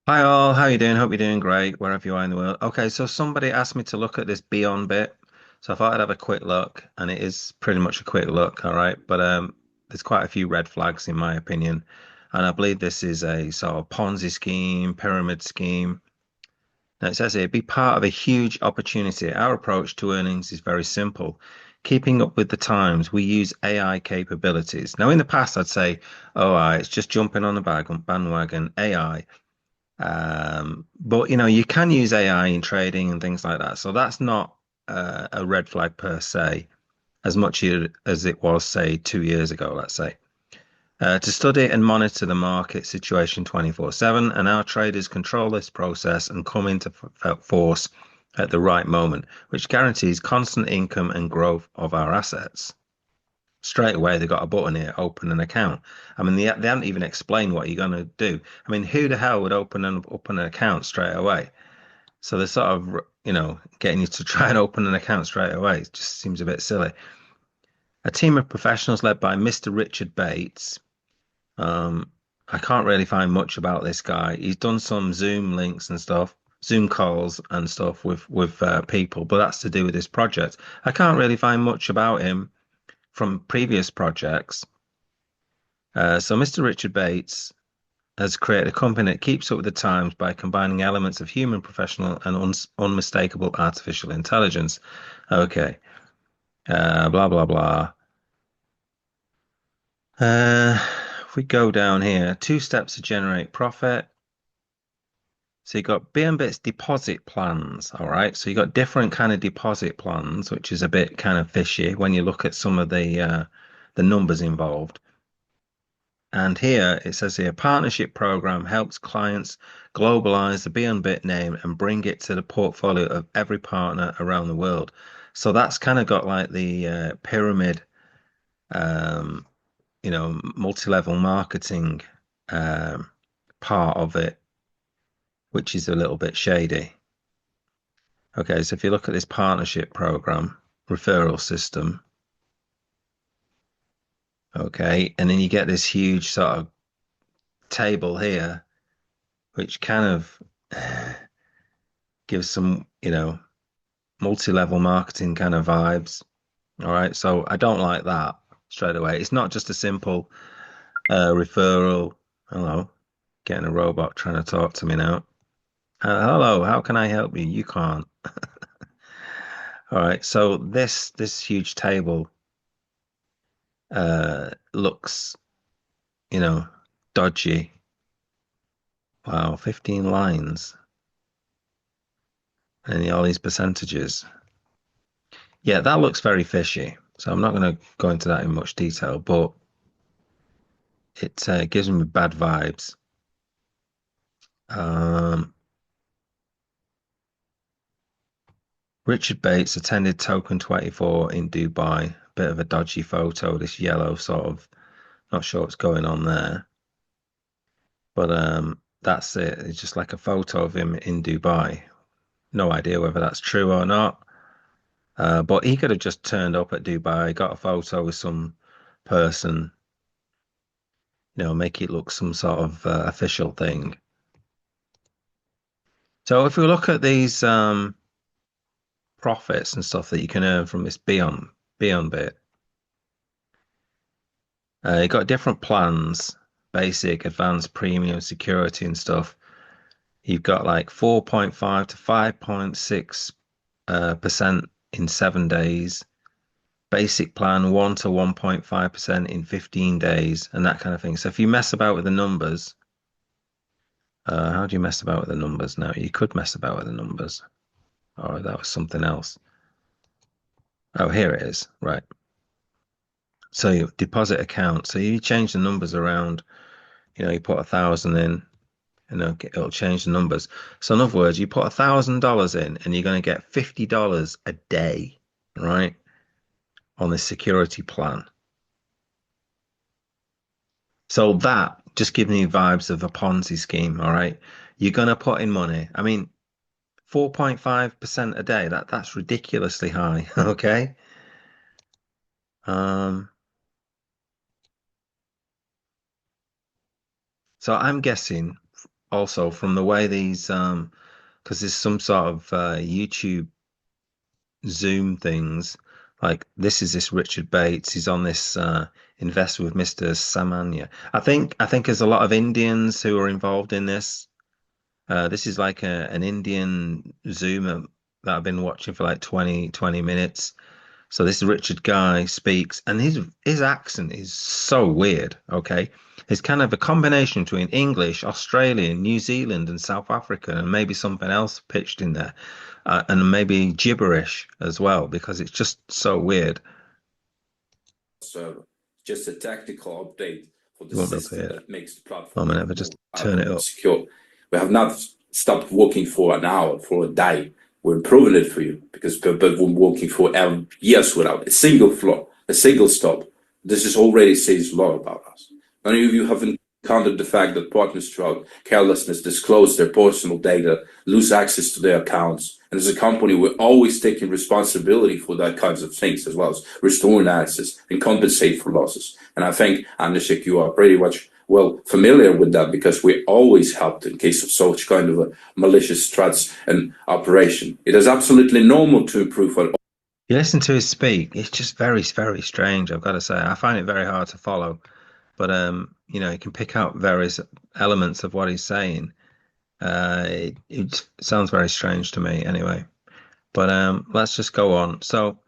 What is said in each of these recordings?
Hi all, how you doing? Hope you're doing great wherever you are in the world. Okay, so somebody asked me to look at this Beonbit, so I thought I'd have a quick look, and it is pretty much a quick look, all right. But there's quite a few red flags in my opinion, and I believe this is a sort of Ponzi scheme, pyramid scheme. Now it says here, be part of a huge opportunity. Our approach to earnings is very simple. Keeping up with the times, we use AI capabilities. Now, in the past, I'd say, oh, it's just jumping on the bandwagon, AI. But you can use AI in trading and things like that. So that's not a red flag per se, as much as it was, say, 2 years ago, let's say. To study and monitor the market situation 24/7, and our traders control this process and come into force at the right moment, which guarantees constant income and growth of our assets. Straight away, they got a button here, open an account. I mean, they haven't even explained what you're going to do. I mean, who the hell would open an account straight away? So they're sort of, getting you to try and open an account straight away. It just seems a bit silly. A team of professionals led by Mr. Richard Bates. Um, I can't really find much about this guy. He's done some Zoom links and stuff, Zoom calls and stuff with people, but that's to do with this project. I can't really find much about him from previous projects. So Mr. Richard Bates has created a company that keeps up with the times by combining elements of human, professional, and unmistakable artificial intelligence. Okay, blah blah blah. Uh, if we go down here, 2 steps to generate profit. So you got Beonbit's deposit plans, all right. So you got different kind of deposit plans, which is a bit kind of fishy when you look at some of the numbers involved. And here it says here, partnership program helps clients globalize the Beonbit name and bring it to the portfolio of every partner around the world. So that's kind of got like the pyramid, um, multi-level marketing um, part of it, which is a little bit shady. Okay, so if you look at this partnership program, referral system, okay, and then you get this huge sort of table here, which kind of gives some, multi-level marketing kind of vibes. All right, so I don't like that straight away. It's not just a simple referral. Hello, getting a robot trying to talk to me now. Hello, how can I help you? You can't. All right, so this huge table looks, you know, dodgy. Wow, 15 lines and all these percentages. Yeah, that looks very fishy. So I'm not going to go into that in much detail, but it gives me bad vibes. Um, Richard Bates attended Token 24 in Dubai. Bit of a dodgy photo, this yellow sort of, not sure what's going on there. But that's it. It's just like a photo of him in Dubai. No idea whether that's true or not. But he could have just turned up at Dubai, got a photo with some person, make it look some sort of official thing. So if we look at these profits and stuff that you can earn from this Beyond bit, you got different plans, basic, advanced, premium, security and stuff. You've got like 4.5 to 5.6 percent in 7 days. Basic plan 1 to 1.5% in 15 days, and that kind of thing. So if you mess about with the numbers, how do you mess about with the numbers now? You could mess about with the numbers. Oh, that was something else. Oh, here it is. Right. So you deposit account. So you change the numbers around. You put 1,000 in, and it'll change the numbers. So in other words, you put $1,000 in, and you're going to get $50 a day, right, on this security plan. So that just gives me vibes of a Ponzi scheme. All right, you're going to put in money. I mean, 4.5% a day. That's ridiculously high. Okay. Um, so I'm guessing. also from the way these because there's some sort of YouTube Zoom things. Like this Richard Bates. He's on this Invest with Mr. Samanya. I think there's a lot of Indians who are involved in this. This is like an Indian Zoomer that I've been watching for like 20 minutes. So this Richard guy speaks, and his accent is so weird. Okay, it's kind of a combination between English, Australian, New Zealand, and South African, and maybe something else pitched in there, and maybe gibberish as well because it's just so weird. server. Just a tactical update for the You won't be able to system hear it. that makes the Oh platform man, even ever more just turn it reliable and up. secure. We have not stopped working for an hour, for a day. We're improving it for you because but we're working for years without a single flaw, a single stop. This is already says a lot about us. Many of you haven't counted the fact that partners throughout carelessness disclose their personal data, lose access to their accounts. And as a company, we're always taking responsibility for that kinds of things, as well as restoring access and compensate for losses. And I think, Anishik, you are pretty much well familiar with that because we always helped in case of such kind of a malicious threats and operation. It is absolutely normal to improve on. You listen to his speak, it's just very strange, I've got to say. I find it very hard to follow, but you can pick out various elements of what he's saying. It sounds very strange to me anyway. But let's just go on. So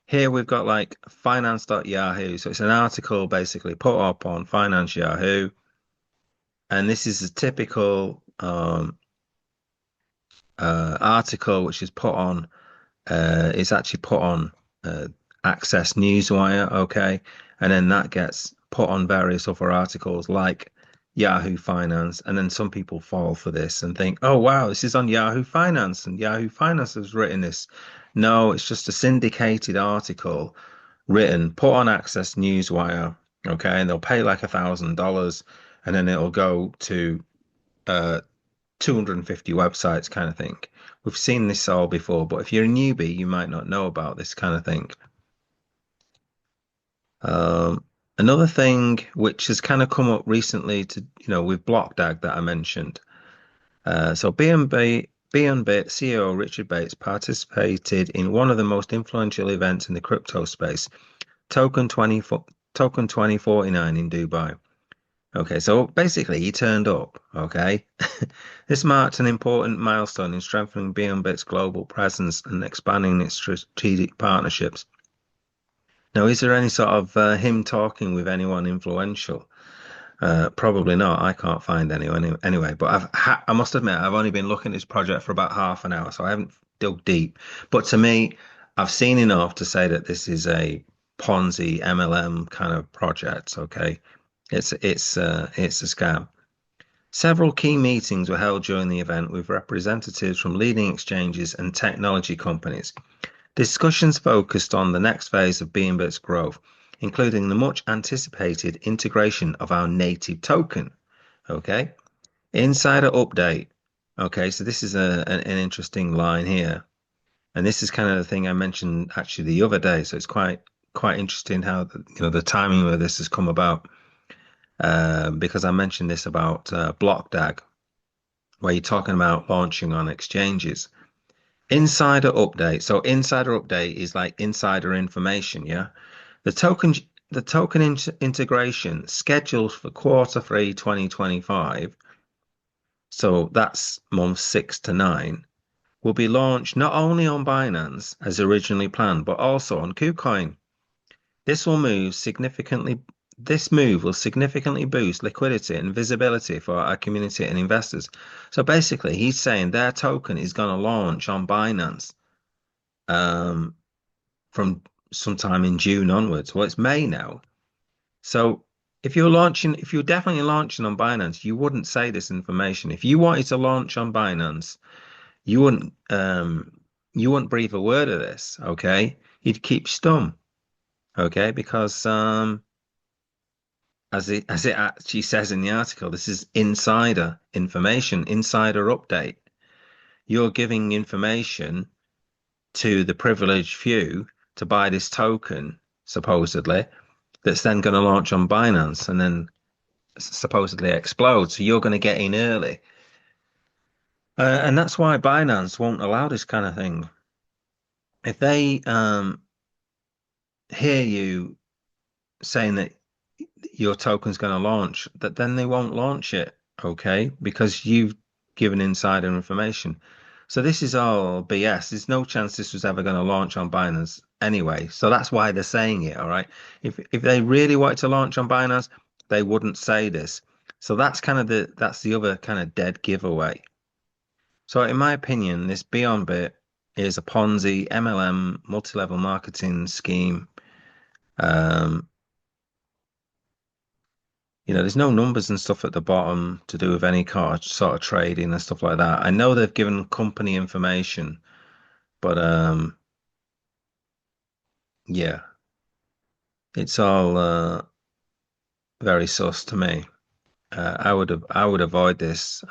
here we've got like finance.yahoo. So it's an article basically put up on Finance Yahoo. And this is a typical article which is put on it's actually put on Access Newswire, okay, and then that gets put on various other articles like Yahoo Finance, and then some people fall for this and think, oh wow, this is on Yahoo Finance, and Yahoo Finance has written this. No, it's just a syndicated article written, put on Access Newswire, okay, and they'll pay like $1,000, and then it'll go to uh, 250 websites kind of thing. We've seen this all before, but if you're a newbie, you might not know about this kind of thing. Another thing which has kind of come up recently with Blockdag that I mentioned. So Beonbit CEO Richard Bates participated in one of the most influential events in the crypto space, Token 2049 in Dubai. Okay, so basically he turned up, okay? This marked an important milestone in strengthening Beonbit's global presence and expanding its strategic partnerships. Now, is there any sort of him talking with anyone influential? Probably not. I can't find anyone anyway. But I must admit, I've only been looking at this project for about half an hour, so I haven't dug deep. But to me, I've seen enough to say that this is a Ponzi MLM kind of project. Okay, it's a scam. Several key meetings were held during the event with representatives from leading exchanges and technology companies. Discussions focused on the next phase of Beonbit's growth, including the much anticipated integration of our native token. Okay, insider update. Okay, so this is an interesting line here, and this is kind of the thing I mentioned actually the other day. So it's quite interesting how the timing of this has come about, because I mentioned this about Blockdag, where you're talking about launching on exchanges. Insider update. So insider update is like insider information, yeah. The token the token integration scheduled for Q3 2025, so that's months 6 to 9, will be launched not only on Binance as originally planned, but also on KuCoin. This move will significantly boost liquidity and visibility for our community and investors. So basically, he's saying their token is going to launch on Binance um, from sometime in June onwards. Well, it's May now. So if you're definitely launching on Binance, you wouldn't say this information. If you wanted to launch on Binance, you wouldn't breathe a word of this, okay? You'd keep stum, okay? Because as it actually says in the article, this is insider information, insider update. You're giving information to the privileged few to buy this token, supposedly, that's then going to launch on Binance and then supposedly explode. So you're going to get in early. And that's why Binance won't allow this kind of thing. If they hear you saying that your token's going to launch, that then they won't launch it, okay? Because you've given insider information. So this is all BS. There's no chance this was ever going to launch on Binance anyway. So that's why they're saying it, all right? If they really wanted to launch on Binance, they wouldn't say this. So that's the other kind of dead giveaway. So in my opinion, this Beonbit is a Ponzi MLM multi-level marketing scheme. Um, there's no numbers and stuff at the bottom to do with any sort of trading and stuff like that. I know they've given company information, but yeah, it's all very sus to me. I would avoid this.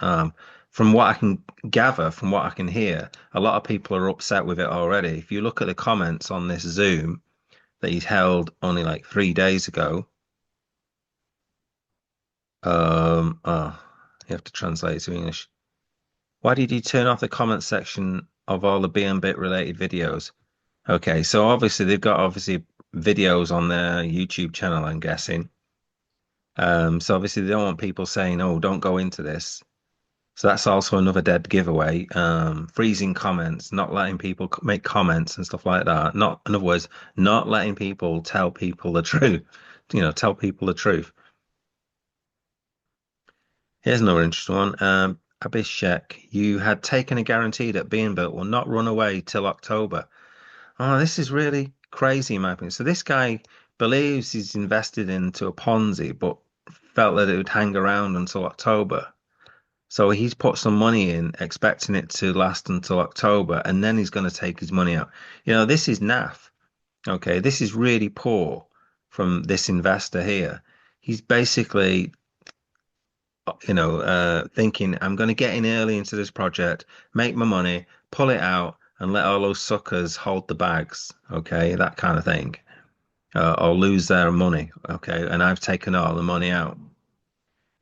From what I can gather, from what I can hear, a lot of people are upset with it already. If you look at the comments on this Zoom that he's held only like 3 days ago, you have to translate it to English. Why did you turn off the comment section of all the Beonbit related videos? Okay, so obviously they've got obviously videos on their YouTube channel, I'm guessing. So obviously they don't want people saying, "Oh, don't go into this." So that's also another dead giveaway. Freezing comments, not letting people make comments and stuff like that. Not, in other words, not letting people tell people the truth. Tell people the truth. Here's another interesting one. Abhishek, you had taken a guarantee that Beonbit will not run away till October. Oh, this is really crazy, in my opinion. So this guy believes he's invested into a Ponzi, but felt that it would hang around until October. So he's put some money in, expecting it to last until October, and then he's going to take his money out. This is naff. Okay, this is really poor from this investor here. He's basically, thinking I'm going to get in early into this project, make my money, pull it out, and let all those suckers hold the bags. Okay, that kind of thing, or lose their money. Okay, and I've taken all the money out.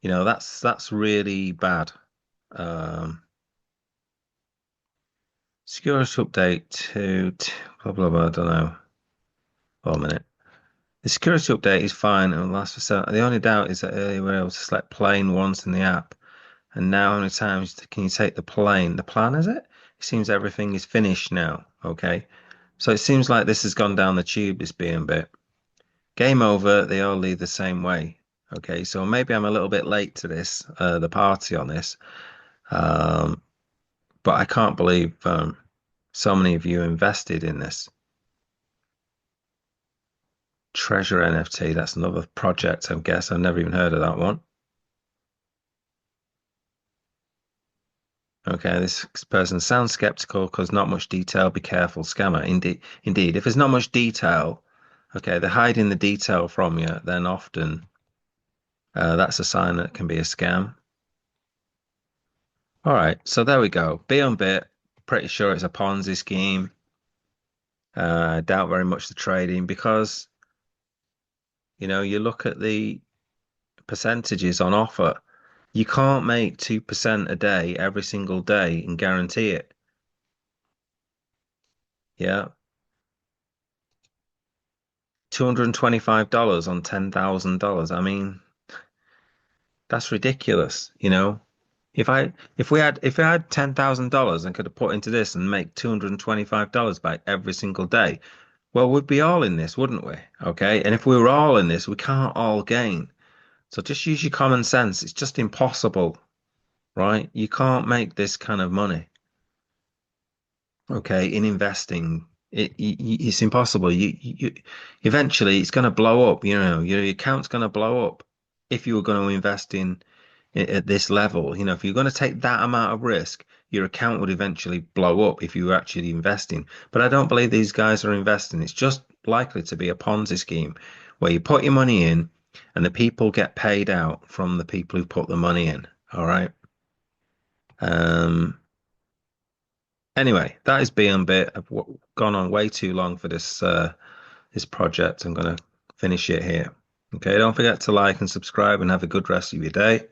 That's really bad. Um, Security update blah blah blah. I don't know. One minute. The security update is fine and will last for seven. The only doubt is that earlier we were able to select plane once in the app. And now, how many times can you take the plane? The plan, is it? It seems everything is finished now. Okay. So it seems like this has gone down the tube, this Beonbit. Game over, they all lead the same way. Okay. So maybe I'm a little bit late to this, the party on this. Um, but I can't believe so many of you invested in this. Treasure NFT, that's another project, I guess. I've never even heard of that one. Okay, this person sounds skeptical because not much detail. Be careful, scammer. Indeed. If there's not much detail, okay, they're hiding the detail from you. Then often that's a sign that it can be a scam. All right, so there we go. Beonbit, pretty sure it's a Ponzi scheme. I doubt very much the trading because you look at the percentages on offer. You can't make 2% a day every single day and guarantee it. Yeah. $225 on $10,000. I mean, that's ridiculous, If I had $10,000 and could have put into this and make $225 back every single day, well, we'd be all in this, wouldn't we? Okay. And if we were all in this, we can't all gain. So just use your common sense. It's just impossible, right? You can't make this kind of money, okay, in investing. It's impossible. You eventually it's going to blow up. Your account's going to blow up if you were going to invest at this level. If you're going to take that amount of risk, your account would eventually blow up if you were actually investing. But I don't believe these guys are investing. It's just likely to be a Ponzi scheme where you put your money in and the people get paid out from the people who put the money in. All right. Um, Anyway, that is Beonbit. I've gone on way too long for this project. I'm going to finish it here. Okay, don't forget to like and subscribe and have a good rest of your day.